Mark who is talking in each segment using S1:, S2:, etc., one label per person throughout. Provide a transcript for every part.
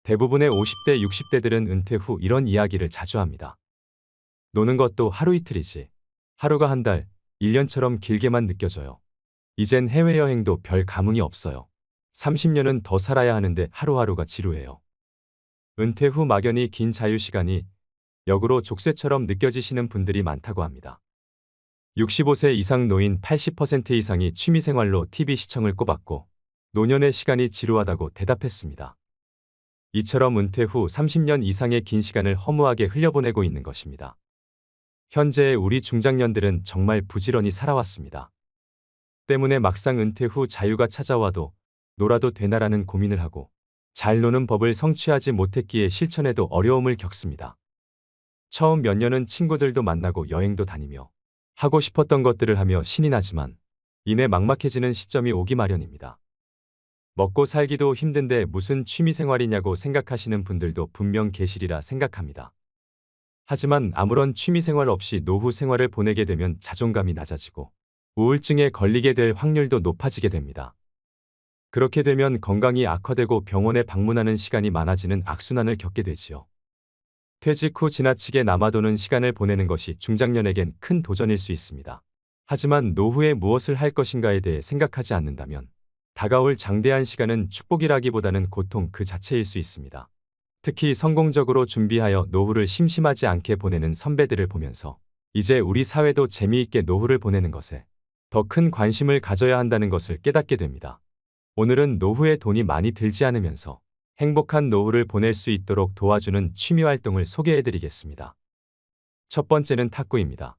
S1: 대부분의 50대, 60대들은 은퇴 후 이런 이야기를 자주 합니다. 노는 것도 하루 이틀이지. 하루가 한 달, 1년처럼 길게만 느껴져요. 이젠 해외여행도 별 감흥이 없어요. 30년은 더 살아야 하는데 하루하루가 지루해요. 은퇴 후 막연히 긴 자유시간이 역으로 족쇄처럼 느껴지시는 분들이 많다고 합니다. 65세 이상 노인 80% 이상이 취미생활로 TV 시청을 꼽았고 노년의 시간이 지루하다고 대답했습니다. 이처럼 은퇴 후 30년 이상의 긴 시간을 허무하게 흘려보내고 있는 것입니다. 현재의 우리 중장년들은 정말 부지런히 살아왔습니다. 때문에 막상 은퇴 후 자유가 찾아와도 놀아도 되나라는 고민을 하고 잘 노는 법을 성취하지 못했기에 실천에도 어려움을 겪습니다. 처음 몇 년은 친구들도 만나고 여행도 다니며 하고 싶었던 것들을 하며 신이 나지만 이내 막막해지는 시점이 오기 마련입니다. 먹고 살기도 힘든데 무슨 취미생활이냐고 생각하시는 분들도 분명 계시리라 생각합니다. 하지만 아무런 취미생활 없이 노후 생활을 보내게 되면 자존감이 낮아지고 우울증에 걸리게 될 확률도 높아지게 됩니다. 그렇게 되면 건강이 악화되고 병원에 방문하는 시간이 많아지는 악순환을 겪게 되지요. 퇴직 후 지나치게 남아도는 시간을 보내는 것이 중장년에겐 큰 도전일 수 있습니다. 하지만 노후에 무엇을 할 것인가에 대해 생각하지 않는다면 다가올 장대한 시간은 축복이라기보다는 고통 그 자체일 수 있습니다. 특히 성공적으로 준비하여 노후를 심심하지 않게 보내는 선배들을 보면서 이제 우리 사회도 재미있게 노후를 보내는 것에 더 큰 관심을 가져야 한다는 것을 깨닫게 됩니다. 오늘은 노후에 돈이 많이 들지 않으면서 행복한 노후를 보낼 수 있도록 도와주는 취미활동을 소개해드리겠습니다. 첫 번째는 탁구입니다.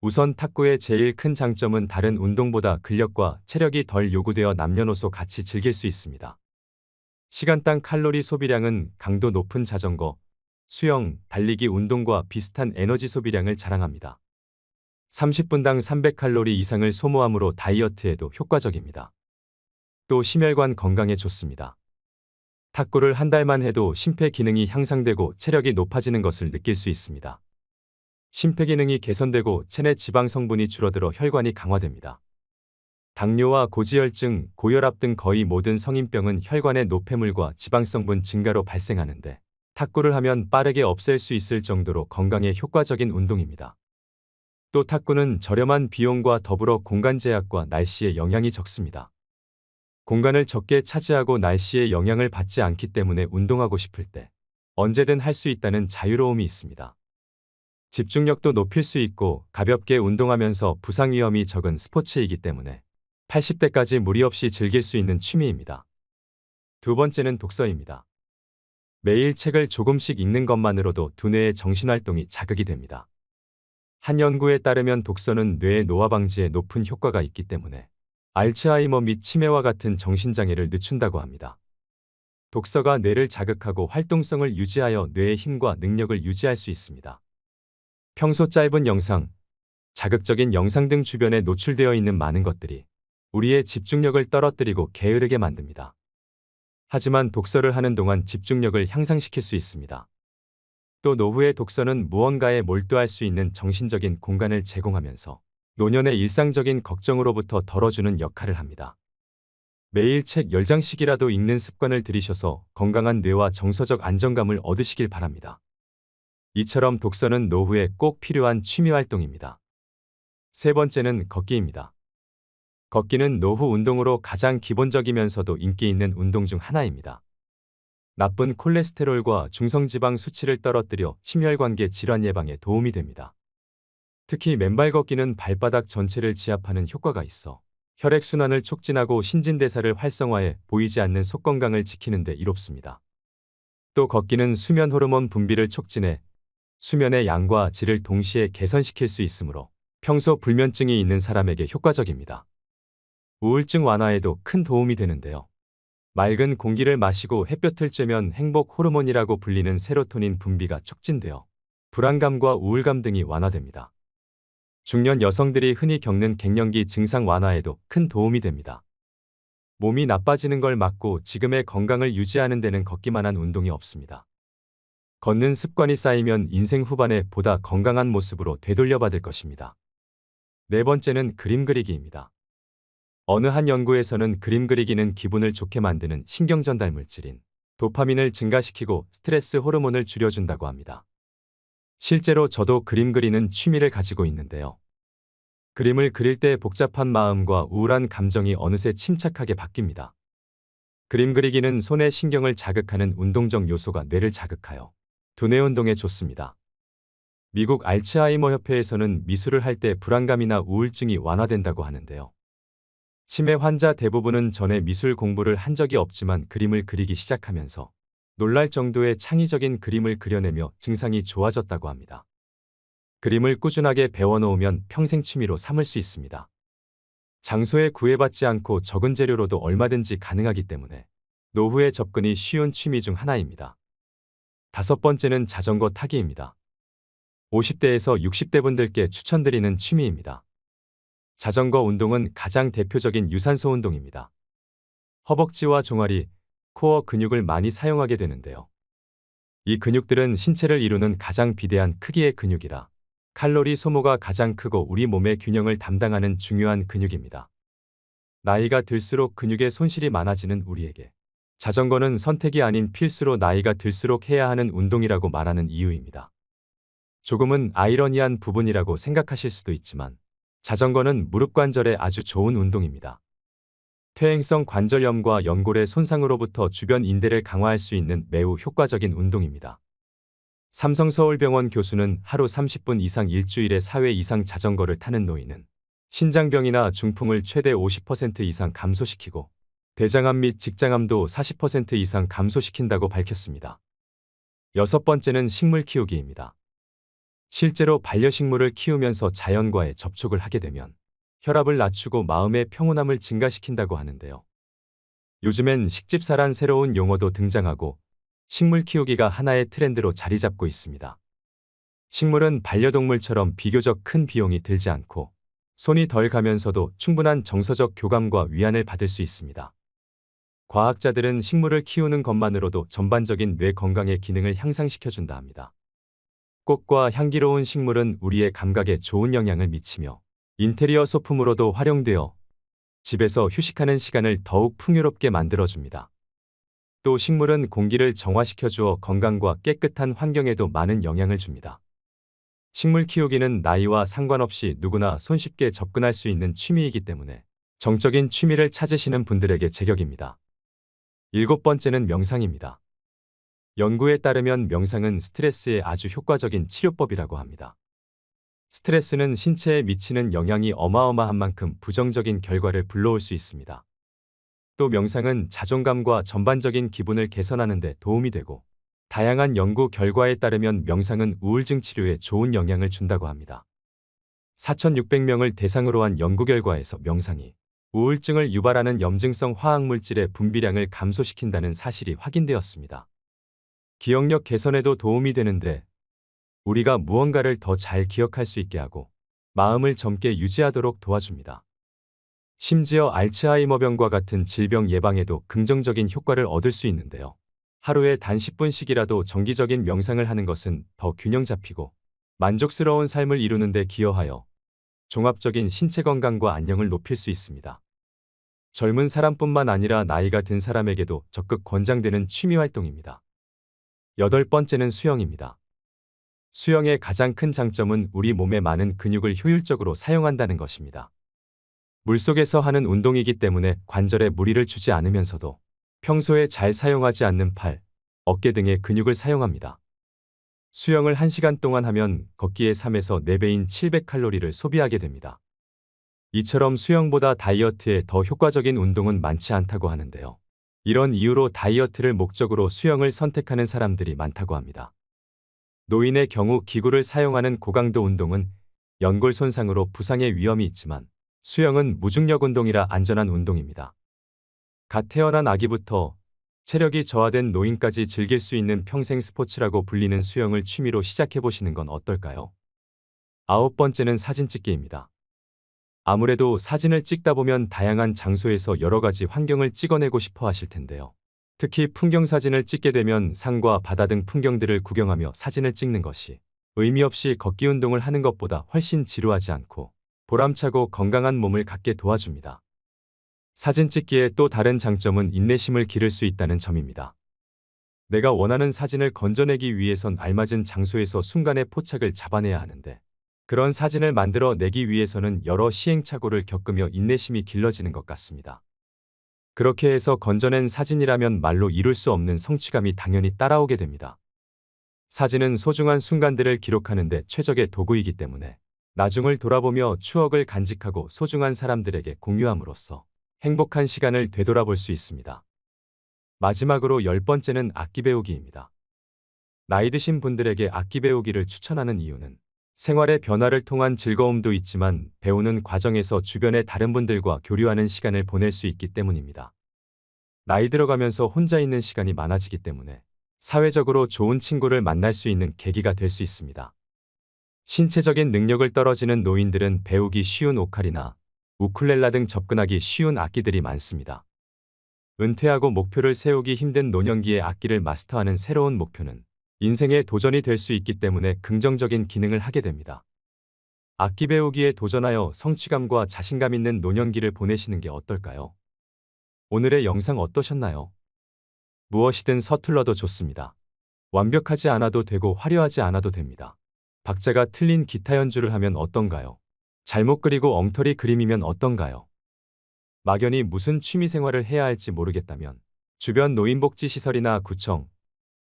S1: 우선 탁구의 제일 큰 장점은 다른 운동보다 근력과 체력이 덜 요구되어 남녀노소 같이 즐길 수 있습니다. 시간당 칼로리 소비량은 강도 높은 자전거, 수영, 달리기 운동과 비슷한 에너지 소비량을 자랑합니다. 30분당 300칼로리 이상을 소모하므로 다이어트에도 효과적입니다. 또 심혈관 건강에 좋습니다. 탁구를 한 달만 해도 심폐기능이 향상되고 체력이 높아지는 것을 느낄 수 있습니다. 심폐기능이 개선되고 체내 지방 성분이 줄어들어 혈관이 강화됩니다. 당뇨와 고지혈증, 고혈압 등 거의 모든 성인병은 혈관의 노폐물과 지방성분 증가로 발생하는데 탁구를 하면 빠르게 없앨 수 있을 정도로 건강에 효과적인 운동입니다. 또 탁구는 저렴한 비용과 더불어 공간 제약과 날씨의 영향이 적습니다. 공간을 적게 차지하고 날씨의 영향을 받지 않기 때문에 운동하고 싶을 때 언제든 할 수 있다는 자유로움이 있습니다. 집중력도 높일 수 있고 가볍게 운동하면서 부상 위험이 적은 스포츠이기 때문에 80대까지 무리 없이 즐길 수 있는 취미입니다. 두 번째는 독서입니다. 매일 책을 조금씩 읽는 것만으로도 두뇌의 정신활동이 자극이 됩니다. 한 연구에 따르면 독서는 뇌의 노화 방지에 높은 효과가 있기 때문에 알츠하이머 및 치매와 같은 정신장애를 늦춘다고 합니다. 독서가 뇌를 자극하고 활동성을 유지하여 뇌의 힘과 능력을 유지할 수 있습니다. 평소 짧은 영상, 자극적인 영상 등 주변에 노출되어 있는 많은 것들이 우리의 집중력을 떨어뜨리고 게으르게 만듭니다. 하지만 독서를 하는 동안 집중력을 향상시킬 수 있습니다. 또 노후의 독서는 무언가에 몰두할 수 있는 정신적인 공간을 제공하면서 노년의 일상적인 걱정으로부터 덜어주는 역할을 합니다. 매일 책 10장씩이라도 읽는 습관을 들이셔서 건강한 뇌와 정서적 안정감을 얻으시길 바랍니다. 이처럼 독서는 노후에 꼭 필요한 취미활동입니다. 세 번째는 걷기입니다. 걷기는 노후 운동으로 가장 기본적이면서도 인기 있는 운동 중 하나입니다. 나쁜 콜레스테롤과 중성지방 수치를 떨어뜨려 심혈관계 질환 예방에 도움이 됩니다. 특히 맨발 걷기는 발바닥 전체를 지압하는 효과가 있어 혈액순환을 촉진하고 신진대사를 활성화해 보이지 않는 속 건강을 지키는 데 이롭습니다. 또 걷기는 수면 호르몬 분비를 촉진해 수면의 양과 질을 동시에 개선시킬 수 있으므로 평소 불면증이 있는 사람에게 효과적입니다. 우울증 완화에도 큰 도움이 되는데요. 맑은 공기를 마시고 햇볕을 쬐면 행복 호르몬이라고 불리는 세로토닌 분비가 촉진되어 불안감과 우울감 등이 완화됩니다. 중년 여성들이 흔히 겪는 갱년기 증상 완화에도 큰 도움이 됩니다. 몸이 나빠지는 걸 막고 지금의 건강을 유지하는 데는 걷기만한 운동이 없습니다. 걷는 습관이 쌓이면 인생 후반에 보다 건강한 모습으로 되돌려받을 것입니다. 네 번째는 그림 그리기입니다. 어느 한 연구에서는 그림 그리기는 기분을 좋게 만드는 신경전달 물질인 도파민을 증가시키고 스트레스 호르몬을 줄여준다고 합니다. 실제로 저도 그림 그리는 취미를 가지고 있는데요. 그림을 그릴 때 복잡한 마음과 우울한 감정이 어느새 침착하게 바뀝니다. 그림 그리기는 손의 신경을 자극하는 운동적 요소가 뇌를 자극하여 두뇌 운동에 좋습니다. 미국 알츠하이머 협회에서는 미술을 할 때 불안감이나 우울증이 완화된다고 하는데요. 치매 환자 대부분은 전에 미술 공부를 한 적이 없지만 그림을 그리기 시작하면서 놀랄 정도의 창의적인 그림을 그려내며 증상이 좋아졌다고 합니다. 그림을 꾸준하게 배워놓으면 평생 취미로 삼을 수 있습니다. 장소에 구애받지 않고 적은 재료로도 얼마든지 가능하기 때문에 노후에 접근이 쉬운 취미 중 하나입니다. 5번째는 자전거 타기입니다. 50대에서 60대 분들께 추천드리는 취미입니다. 자전거 운동은 가장 대표적인 유산소 운동입니다. 허벅지와 종아리, 코어 근육을 많이 사용하게 되는데요. 이 근육들은 신체를 이루는 가장 비대한 크기의 근육이라 칼로리 소모가 가장 크고 우리 몸의 균형을 담당하는 중요한 근육입니다. 나이가 들수록 근육의 손실이 많아지는 우리에게 자전거는 선택이 아닌 필수로 나이가 들수록 해야 하는 운동이라고 말하는 이유입니다. 조금은 아이러니한 부분이라고 생각하실 수도 있지만 자전거는 무릎 관절에 아주 좋은 운동입니다. 퇴행성 관절염과 연골의 손상으로부터 주변 인대를 강화할 수 있는 매우 효과적인 운동입니다. 삼성서울병원 교수는 하루 30분 이상 일주일에 4회 이상 자전거를 타는 노인은 신장병이나 중풍을 최대 50% 이상 감소시키고 대장암 및 직장암도 40% 이상 감소시킨다고 밝혔습니다. 6번째는 식물 키우기입니다. 실제로 반려식물을 키우면서 자연과의 접촉을 하게 되면 혈압을 낮추고 마음의 평온함을 증가시킨다고 하는데요. 요즘엔 식집사란 새로운 용어도 등장하고 식물 키우기가 하나의 트렌드로 자리 잡고 있습니다. 식물은 반려동물처럼 비교적 큰 비용이 들지 않고 손이 덜 가면서도 충분한 정서적 교감과 위안을 받을 수 있습니다. 과학자들은 식물을 키우는 것만으로도 전반적인 뇌 건강의 기능을 향상시켜준다 합니다. 꽃과 향기로운 식물은 우리의 감각에 좋은 영향을 미치며 인테리어 소품으로도 활용되어 집에서 휴식하는 시간을 더욱 풍요롭게 만들어줍니다. 또 식물은 공기를 정화시켜주어 건강과 깨끗한 환경에도 많은 영향을 줍니다. 식물 키우기는 나이와 상관없이 누구나 손쉽게 접근할 수 있는 취미이기 때문에 정적인 취미를 찾으시는 분들에게 제격입니다. 7번째는 명상입니다. 연구에 따르면 명상은 스트레스에 아주 효과적인 치료법이라고 합니다. 스트레스는 신체에 미치는 영향이 어마어마한 만큼 부정적인 결과를 불러올 수 있습니다. 또 명상은 자존감과 전반적인 기분을 개선하는 데 도움이 되고 다양한 연구 결과에 따르면 명상은 우울증 치료에 좋은 영향을 준다고 합니다. 4,600명을 대상으로 한 연구 결과에서 명상이 우울증을 유발하는 염증성 화학물질의 분비량을 감소시킨다는 사실이 확인되었습니다. 기억력 개선에도 도움이 되는데 우리가 무언가를 더 잘 기억할 수 있게 하고 마음을 젊게 유지하도록 도와줍니다. 심지어 알츠하이머병과 같은 질병 예방에도 긍정적인 효과를 얻을 수 있는데요. 하루에 단 10분씩이라도 정기적인 명상을 하는 것은 더 균형 잡히고 만족스러운 삶을 이루는 데 기여하여 종합적인 신체 건강과 안녕을 높일 수 있습니다. 젊은 사람뿐만 아니라 나이가 든 사람에게도 적극 권장되는 취미 활동입니다. 8번째는 수영입니다. 수영의 가장 큰 장점은 우리 몸의 많은 근육을 효율적으로 사용한다는 것입니다. 물속에서 하는 운동이기 때문에 관절에 무리를 주지 않으면서도 평소에 잘 사용하지 않는 팔, 어깨 등의 근육을 사용합니다. 수영을 1시간 동안 하면 걷기의 3에서 4배인 700칼로리를 소비하게 됩니다. 이처럼 수영보다 다이어트에 더 효과적인 운동은 많지 않다고 하는데요. 이런 이유로 다이어트를 목적으로 수영을 선택하는 사람들이 많다고 합니다. 노인의 경우 기구를 사용하는 고강도 운동은 연골 손상으로 부상의 위험이 있지만 수영은 무중력 운동이라 안전한 운동입니다. 갓 태어난 아기부터 체력이 저하된 노인까지 즐길 수 있는 평생 스포츠라고 불리는 수영을 취미로 시작해보시는 건 어떨까요? 9번째는 사진 찍기입니다. 아무래도 사진을 찍다 보면 다양한 장소에서 여러 가지 환경을 찍어내고 싶어 하실 텐데요. 특히 풍경 사진을 찍게 되면 산과 바다 등 풍경들을 구경하며 사진을 찍는 것이 의미 없이 걷기 운동을 하는 것보다 훨씬 지루하지 않고 보람차고 건강한 몸을 갖게 도와줍니다. 사진 찍기의 또 다른 장점은 인내심을 기를 수 있다는 점입니다. 내가 원하는 사진을 건져내기 위해선 알맞은 장소에서 순간의 포착을 잡아내야 하는데 그런 사진을 만들어 내기 위해서는 여러 시행착오를 겪으며 인내심이 길러지는 것 같습니다. 그렇게 해서 건져낸 사진이라면 말로 이룰 수 없는 성취감이 당연히 따라오게 됩니다. 사진은 소중한 순간들을 기록하는 데 최적의 도구이기 때문에 나중을 돌아보며 추억을 간직하고 소중한 사람들에게 공유함으로써 행복한 시간을 되돌아볼 수 있습니다. 마지막으로 10번째는 악기 배우기입니다. 나이 드신 분들에게 악기 배우기를 추천하는 이유는 생활의 변화를 통한 즐거움도 있지만 배우는 과정에서 주변의 다른 분들과 교류하는 시간을 보낼 수 있기 때문입니다. 나이 들어가면서 혼자 있는 시간이 많아지기 때문에 사회적으로 좋은 친구를 만날 수 있는 계기가 될 수 있습니다. 신체적인 능력을 떨어지는 노인들은 배우기 쉬운 오카리나 우쿨렐라 등 접근하기 쉬운 악기들이 많습니다. 은퇴하고 목표를 세우기 힘든 노년기에 악기를 마스터하는 새로운 목표는 인생의 도전이 될 수 있기 때문에 긍정적인 기능을 하게 됩니다. 악기 배우기에 도전하여 성취감과 자신감 있는 노년기를 보내시는 게 어떨까요? 오늘의 영상 어떠셨나요? 무엇이든 서툴러도 좋습니다. 완벽하지 않아도 되고 화려하지 않아도 됩니다. 박자가 틀린 기타 연주를 하면 어떤가요? 잘못 그리고 엉터리 그림이면 어떤가요? 막연히 무슨 취미생활을 해야 할지 모르겠다면 주변 노인복지시설이나 구청,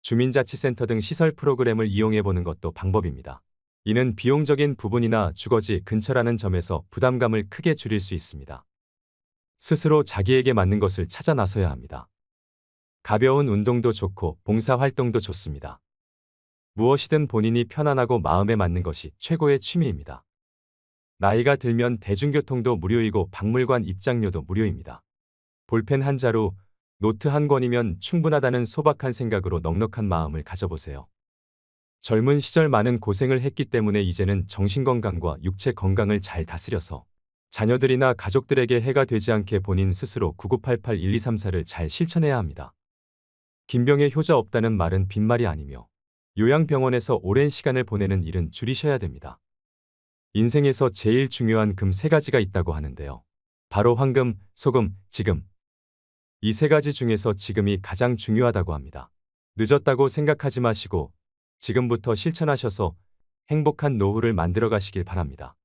S1: 주민자치센터 등 시설 프로그램을 이용해보는 것도 방법입니다. 이는 비용적인 부분이나 주거지 근처라는 점에서 부담감을 크게 줄일 수 있습니다. 스스로 자기에게 맞는 것을 찾아 나서야 합니다. 가벼운 운동도 좋고 봉사활동도 좋습니다. 무엇이든 본인이 편안하고 마음에 맞는 것이 최고의 취미입니다. 나이가 들면 대중교통도 무료이고 박물관 입장료도 무료입니다. 볼펜 한 자루, 노트 한 권이면 충분하다는 소박한 생각으로 넉넉한 마음을 가져보세요. 젊은 시절 많은 고생을 했기 때문에 이제는 정신건강과 육체 건강을 잘 다스려서 자녀들이나 가족들에게 해가 되지 않게 본인 스스로 9988-1234를 잘 실천해야 합니다. 김병에 효자 없다는 말은 빈말이 아니며 요양병원에서 오랜 시간을 보내는 일은 줄이셔야 됩니다. 인생에서 제일 중요한 금 3가지가 있다고 하는데요. 바로 황금, 소금, 지금. 이 3가지 중에서 지금이 가장 중요하다고 합니다. 늦었다고 생각하지 마시고 지금부터 실천하셔서 행복한 노후를 만들어 가시길 바랍니다.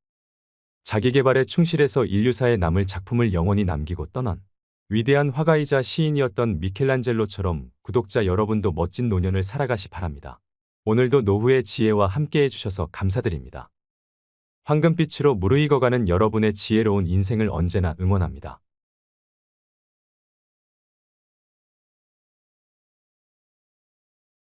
S1: 자기계발에 충실해서 인류사에 남을 작품을 영원히 남기고 떠난 위대한 화가이자 시인이었던 미켈란젤로처럼 구독자 여러분도 멋진 노년을 살아가시 바랍니다. 오늘도 노후의 지혜와 함께 해주셔서 감사드립니다. 황금빛으로 무르익어가는 여러분의 지혜로운 인생을 언제나 응원합니다.